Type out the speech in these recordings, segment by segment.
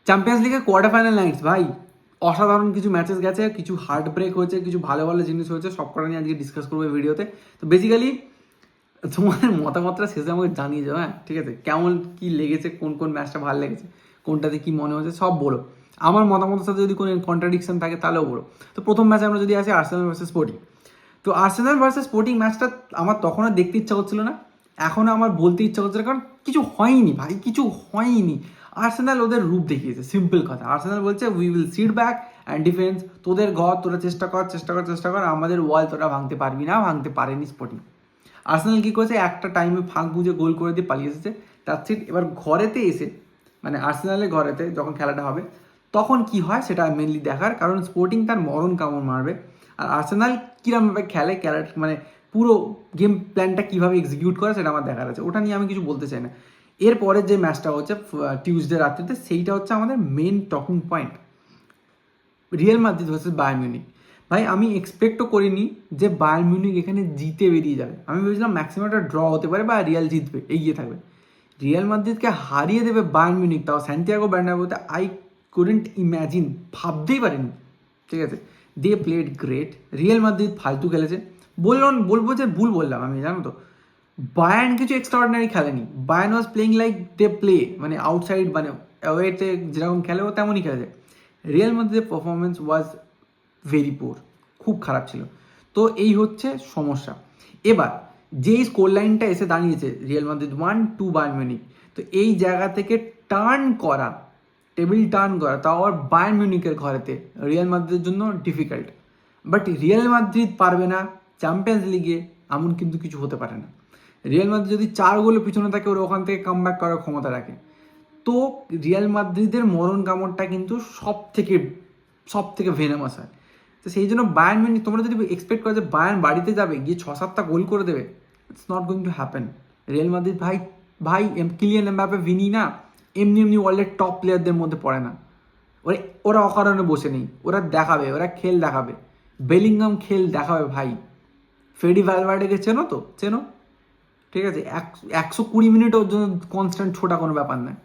Champions লিগের quarter final Knights ভাই, অসাধারণ কিছু ম্যাচেস গেছে, কিছু হার্ট ব্রেক হয়েছে, কিছু ভালো ভালো জিনিস হয়েছে, সব কটা নিয়ে আজকে ডিসকাস করবো এই ভিডিওতে। তো বেসিক্যালি তোমার মতামতটা শেষে আমাকে জানিয়ে যাও, হ্যাঁ ঠিক আছে? কেমন কি লেগেছে, কোন কোন ম্যাচটা ভালো লেগেছে, কোনটাতে কি মনে হচ্ছে সব বলো। আমার মতামতের সাথে যদি কোনো কন্ট্রাডিকশন থাকে তাহলেও বলো। তো প্রথম ম্যাচে আমরা যদি আসি আর্সেনাল ভার্সেস স্পোর্টিং, তো আর্সেনাল ভার্সেস স্পোর্টিং ম্যাচটা আমার তখনও দেখতে ইচ্ছা করছিল না, এখনও আমার বলতে ইচ্ছা করছিল, কারণ কিছু হয়নি ভাই, কিছু হয়নি। আর্সেনাল ওদের রূপ দেখিয়েছে, সিম্পল কথা। আর্সেনাল বলছে we will seat back and defence, তোদের ঘর তোরা চেষ্টা কর চেষ্টা কর চেষ্টা কর, আমাদের ওয়াল তোরা ভাঙতে পারবি না, ভাঙতে পারেনি স্পোর্টিং। আর্সেনাল কী করেছে, একটা টাইমে ফাঁক বুঝে গোল করে দিয়ে পালিয়ে এসেছে, তার সিট। এবার ঘরেতে এসে, মানে আর্সেনালের ঘরেতে যখন খেলাটা হবে তখন কি হয় সেটা মেনলি দেখার, কারণ স্পোর্টিং তার মরণ কামড় মারবে। আর আর্সেনাল কীরকমভাবে খেলে, মানে পুরো গেম প্ল্যানটা কীভাবে এক্সিকিউট করে সেটা আমার দেখার আছে, ওটা নিয়ে আমি কিছু বলতে চাই না। এরপরের যে ম্যাচটা হচ্ছে টিউসডে রাত্রিতে, সেইটা হচ্ছে আমাদের main talking point, Real Madrid versus Bayern Munich. ভাই আমি এক্সপেক্টও করিনি যে বায়ার্ন মিউনিখ এখানে জিতে বেরিয়ে যাবে। আমি ভেবেছিলাম ম্যাক্সিমামটা ড্র হতে পারে বা রিয়াল জিতবে, এগিয়ে থাকবে। রিয়াল মাদ্রিদকে হারিয়ে দেবে বায়ার্ন মিউনিখ, তাও সান্তিয়াগো বার্নাব্যুতে, আই কুডেন্ট ইম্যাজিন, ভাবতেই পারিনি। ঠিক আছে, they played great. Real Madrid ফালতু খেলেছে, বলবো যে ভুল বললাম আমি, জানো তো। বায়ার্ন কিছু এক্সট্রাঅর্ডিনারি খেলেনি, Bayern was playing like they play, মানে আউটসাইড, মানে অ্যাওয়েতে যেরকম খেলে ও তেমনই খেলেছে। রিয়াল মাদ্রিদের পারফরমেন্স ওয়াজ ভেরি পুয়ার, খুব খারাপ ছিল। তো এই হচ্ছে সমস্যা। এবার যেই স্কোর লাইনটা এসে দাঁড়িয়েছে, রিয়াল মাদ্রিদ 1-2 বায়ার্ন মিউনিখ, তো এই জায়গা থেকে টার্ন করা, টেবিল টার্ন করা, তাও আবার বায়ার্ন মিউনিখের ঘরেতে, রিয়াল মাদ্রিদের জন্য ডিফিকাল্ট। বাট রিয়াল মাদ্রিদ পারবে না চ্যাম্পিয়ন্স লিগে, এমন কিন্তু কিছু হতে পারে না। রিয়াল মাদ্রিদ যদি 4 গোলে পিছনে থাকে, ওরা ওখান থেকে কাম ব্যাক করার ক্ষমতা রাখে। তো রিয়াল মাদ্রিদের মরণ কামড়টা কিন্তু সব থেকে ভেনামাস হয়। তো সেই জন্য বায়ার্ন মিউনিখ, তোমরা যদি এক্সপেক্ট করো যে বায়ার্ন বাড়িতে যাবে গিয়ে 6-7টা গোল করে দেবে, it's not going to happen. Real Madrid ভাই ভাই কিলিয়ান এমবাপ্পে, ভিনি না এমনি ওয়ার্ল্ডের টপ প্লেয়ারদের মধ্যে পড়ে না। ওরা অকারণে বসে নেই, ওরা দেখাবে, ওরা খেল দেখাবে, বেলিংহাম খেল দেখাবে ভাই। ফ্রেডি ভ্যালভার্ডেকে চেনো তো, চেনো, ঠিক আছে? 120 মিনিট ওর জন্য কনস্ট্যান্ট ছোটা কোনো ব্যাপার নয়,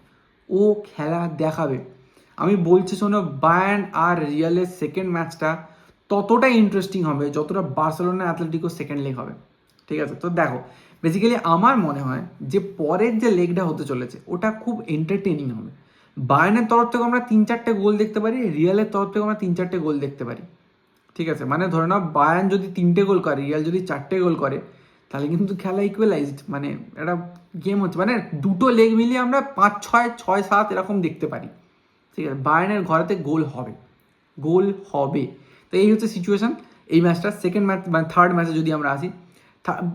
ও খেলা দেখাবে। আমি বলছি শোনো, বায়ার্ন আর রিয়ালের সেকেন্ড ম্যাচটা ততটাই ইন্টারেস্টিং হবে যতটা বার্সেলোনা অ্যাথলেটিকো সেকেন্ড লেগ হবে। ঠিক আছে, তো দেখো বেসিক্যালি আমার মনে হয় যে পরের যে লেগটা হতে চলেছে ওটা খুব এন্টারটেনিং হবে। বায়ার্নের তরফ থেকে আমরা 3-4টে গোল দেখতে পারি, রিয়ালের তরফ থেকে আমরা 3-4টে গোল দেখতে পারি। ঠিক আছে, মানে ধরে নাও বায়ার্ন যদি 3টে গোল করে, রিয়াল যদি 4টে গোল করে, তাহলে কিন্তু খেলা ইকুয়ালাইজড, মানে একটা গেম হচ্ছে, মানে দুটো লেগ মিলিয়ে আমরা 5-6, 6-7 এরকম দেখতে পারি। ঠিক আছে, বায়ার্নের ঘরেতে গোল হবে, গোল হবে। তো এই হচ্ছে সিচুয়েশন এই ম্যাচটা। সেকেন্ড ম্যাচ মানে থার্ড ম্যাচে যদি আমরা আসি,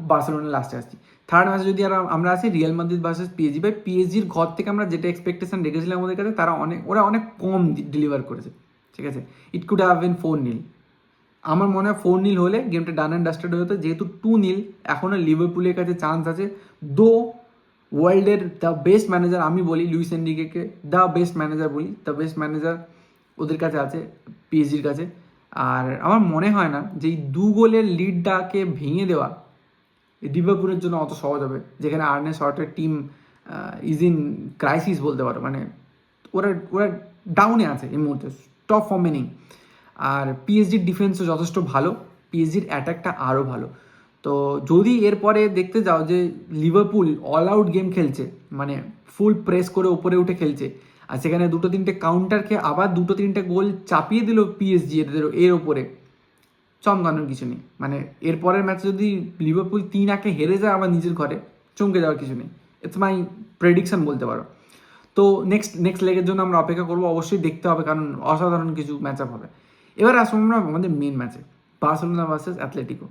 বার্সেলোনা লাস্টে আসছি, থার্ড ম্যাচে যদি আমরা আসি রিয়াল মাদ্রিদ ভার্সেস পিএসজি। বাই পিএসজির ঘর থেকে আমরা যেটা এক্সপেকটেশন রেখেছিলাম আমাদের কাছে, ওরা অনেক কম ডেলিভার করেছে। ঠিক আছে, ইট কুড হ্যাভ বিন 4-0। আমার মনে হয় 4-0 হলে গেমটা ডান অ্যান্ড ডাস্টেড হয়ে হতো। যেহেতু 2-0, এখনও লিভারপুলের কাছে চান্স আছে। দো ওয়ার্ল্ডের দ্য বেস্ট ম্যানেজার আমি বলি, লুইস এনরিকেকে দ্য বেস্ট ম্যানেজার বলি, দ্য বেস্ট ম্যানেজার ওদের কাছে আছে, পিএসজির কাছে। আর আমার মনে হয় না যে এই 2 গোলের লিডটাকে ভেঙে দেওয়া লিভারপুলের জন্য অত সহজ হবে, যেখানে আর্নে শর্টের টিম ইজ ইন ক্রাইসিস বলতে পারো। মানে ওরা ওরা ডাউনে আছে এই মুহূর্তে, টপ ফর্মে নেই। আর পিএসজির ডিফেন্সও যথেষ্ট ভালো, পিএসজির অ্যাটাকটা আরও ভালো। তো যদি এরপরে দেখতে যাও যে লিভারপুল অল আউট গেম খেলছে, মানে ফুল প্রেস করে ওপরে উঠে খেলছে, আর সেখানে 2-3টে কাউন্টার খেয়ে আবার 2-3টে গোল চাপিয়ে দিল পিএসজি এর ওপরে, চমকানোর কিছু নেই। মানে এরপরের ম্যাচে যদি লিভারপুল 3-1 হেরে যায় আবার নিজের ঘরে, চমকে যাওয়ার কিছু নেই। ইটস মাই প্রেডিকশন বলতে পারো। তো নেক্সট লেগের জন্য আমরা অপেক্ষা করবো, অবশ্যই দেখতে হবে, কারণ অসাধারণ কিছু ম্যাচ আপ হবে। এবার আসবো আমরা আমাদের মেন ম্যাচে, বার্সেলোনা ভার্সেস অ্যাথলেটিকো।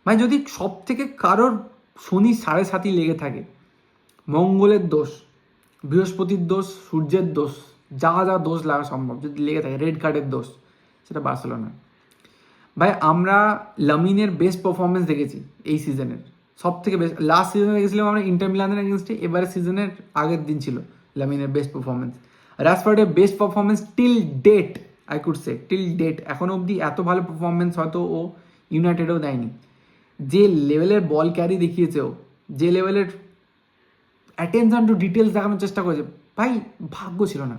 ভাই যদি সব থেকে কারোর শনি 7.5 লেগে থাকে, মঙ্গলের দোষ, বৃহস্পতির দোষ, সূর্যের দোষ, যা যা দোষ লাগা সম্ভব যদি লেগে থাকে, রেড কার্ডের দোষ, সেটা বার্সেলোনা। ভাই আমরা লামিনের বেস্ট পারফরমেন্স দেখেছি এই সিজনের, সব থেকে বেস্ট। লাস্ট সিজনে দেখেছিলাম আমরা ইন্টার মিলানের এগেনস্টে, এবারে সিজনের আগের দিন ছিল লামিনের বেস্ট পারফরমেন্স। রাশফোর্ডের best performance till date, I could say till date. এখনও অবধি এত ভালো পারফরমেন্স হয়তো ও ইউনাইটেডেও দেয়নি। যে লেভেলের বল ক্যারি দেখিয়েছে ও, যে লেভেলের অ্যাটেনশন টু ডিটেলস দেখানোর চেষ্টা করেছে, ভাই ভাগ্য ছিল না,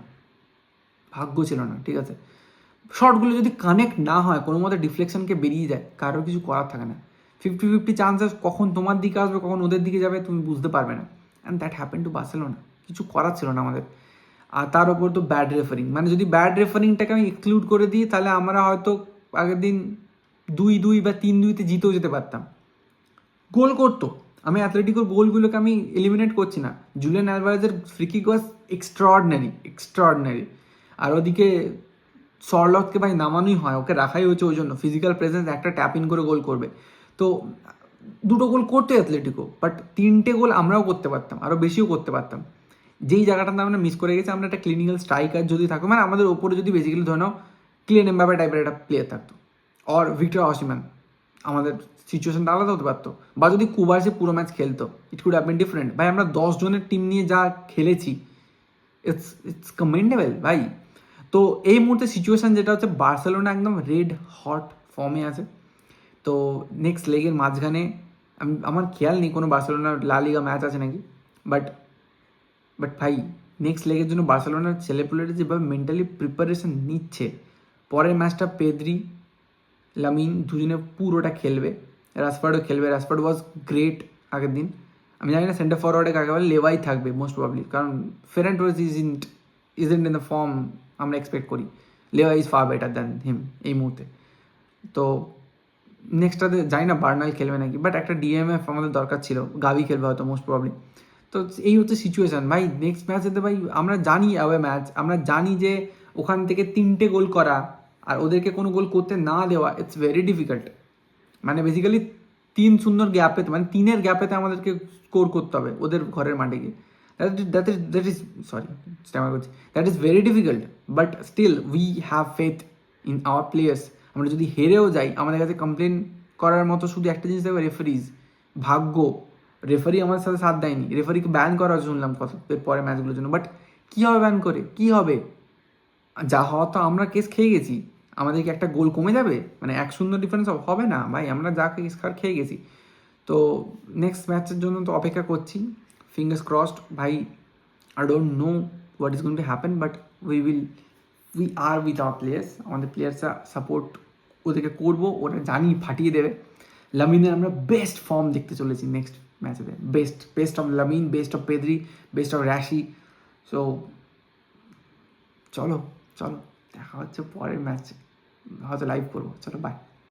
ভাগ্য ছিল না, ঠিক আছে। শটগুলো যদি কানেক্ট না হয়, কোনো মতে ডিফ্লেকশনকে বেরিয়ে যায়, কারোর কিছু করার থাকে না। 50-50 চান্সেস, কখন তোমার দিকে আসবে কখন ওদের দিকে যাবে তুমি বুঝতে পারবে না। And that happen to Barcelona. কিছু করার ছিল না আমাদের। আর তার ওপর তো ব্যাড রেফারিং, মানে যদি ব্যাড রেফারিংটাকে আমি এক্সক্লুড করে দিই তাহলে আমরা হয়তো আগের দিন 2-2 বা 3-2 জিতেও যেতে পারতাম। গোল করতো, আমি অ্যাথলেটিকোর গোলগুলোকে আমি এলিমিনেট করছি না। জুলিয়ান অ্যালভারেজের ফ্রি কিক ওয়াজ এক্সট্রাঅর্ডিনারি। আর ওদিকে সরলতকে ভাই নামানোই হয়, ওকে রাখাই হয়েছে ওই জন্য, ফিজিক্যাল প্রেজেন্স, একটা ট্যাপ ইন করে গোল করবে। তো 2টো গোল করতো অ্যাথলেটিকো, বাট 3টে গোল আমরাও করতে পারতাম, আরও বেশিও করতে পারতাম। যেই জায়গাটাতে আমরা মিস করে গেছি, আমরা একটা ক্লিনিক্যাল স্ট্রাইকার যদি থাকতো, মানে আমাদের ওপরে যদি বেসিক্যালি ধরে নাও ক্লিয়ান এমবাপে টাইপের একটা প্লেয়ার থাকতো, অর ভিক্টর অসিম্যান, আমাদের সিচুয়েশনটা আলাদা হতে পারতো। বা যদি কুবার্সি পুরো ম্যাচ খেলতো, it could have been different. ভাই আমরা 10 জনের টিম নিয়ে যা খেলেছি, ইটস কমেন্ডেবল ভাই। তো এই মুহূর্তে সিচুয়েশান যেটা হচ্ছে, বার্সেলোনা একদম রেড হট ফর্মে আছে। তো নেক্সট লেগের মাঝখানে আমার খেয়াল নেই কোনো বার্সেলোনার লা লিগা ম্যাচ আছে নাকি, বাট ভাই নেক্সট লেগের জন্য বার্সেলোনার ছেলেপুলেরা যেভাবে মেন্টালি প্রিপারেশন নিচ্ছে, পরের ম্যাচটা পেদ্রি লামিন দুজনে পুরোটা খেলবে, রাশফোর্ডও খেলবে। রাশফোর্ড ওয়াজ গ্রেট আগের দিন। আমি জানি না সেন্টার ফরওয়ার্ডে কাকে বলে, লেভাই থাকবে মোস্ট প্রবাবলি, কারণ Ferran Torres isn't in the form আমরা এক্সপেক্ট করি। Lewa is far better than him এই মুহূর্তে। তো নেক্সটটাতে জানি না বার্নাল খেলবে নাকি, বাট একটা ডিএমএফ আমাদের দরকার ছিল, গাভি খেলবে হয়তো মোস্ট প্রবাবলি। তো এই হচ্ছে সিচুয়েশান ভাই। নেক্সট ম্যাচেতে ভাই আমরা জানি অ্যাওয়ে ম্যাচ, আমরা জানি যে ওখান থেকে 3টে গোল করা আর ওদেরকে কোনো গোল করতে না দেওয়া, ইটস ভেরি ডিফিকাল্ট। মানে বেসিক্যালি 3-0 গ্যাপেতে, মানে 3-এর গ্যাপেতে আমাদেরকে স্কোর করতে হবে ওদের ঘরের মাঠে গিয়ে। That is very difficult, but still we have faith in our players. আমরা যদি হেরেও যাই, আমাদের কাছে কমপ্লেন করার মতো শুধু একটা জিনিস থাকবে, রেফারিজ, ভাগ্য। রেফারি আমাদের সাথে সাথ দেয়নি, রেফারিকে ব্যান করা শুনলাম কথা পরে ম্যাচগুলোর জন্য, বাট কী হবে ব্যান করে, কী হবে? যা হওয়া তো আমরা কেস খেয়ে গেছি। আমাদের কি একটা গোল কমে যাবে? মানে 1-0 ডিফারেন্স হবে না ভাই, আমরা যা কেস খেয়ে গেছি। তো নেক্সট ম্যাচের জন্য তো অপেক্ষা করছি, ফিঙ্গার্স ক্রসড ভাই। I don't know what is going to happen, but we are with our players. আমাদের প্লেয়ার্সরা সাপোর্ট ওদেরকে করবো, ওরা জানি ফাটিয়ে দেবে। লামিনের আমরা বেস্ট ফর্ম দেখতে চলেছি নেক্সট ম্যাচেতে, best of Lamine, best of Pedri, best of র্যাশি। সো চলো দেখা হচ্ছে পরের ম্যাচে, হয়তো লাইভ করবো। চলো বাই।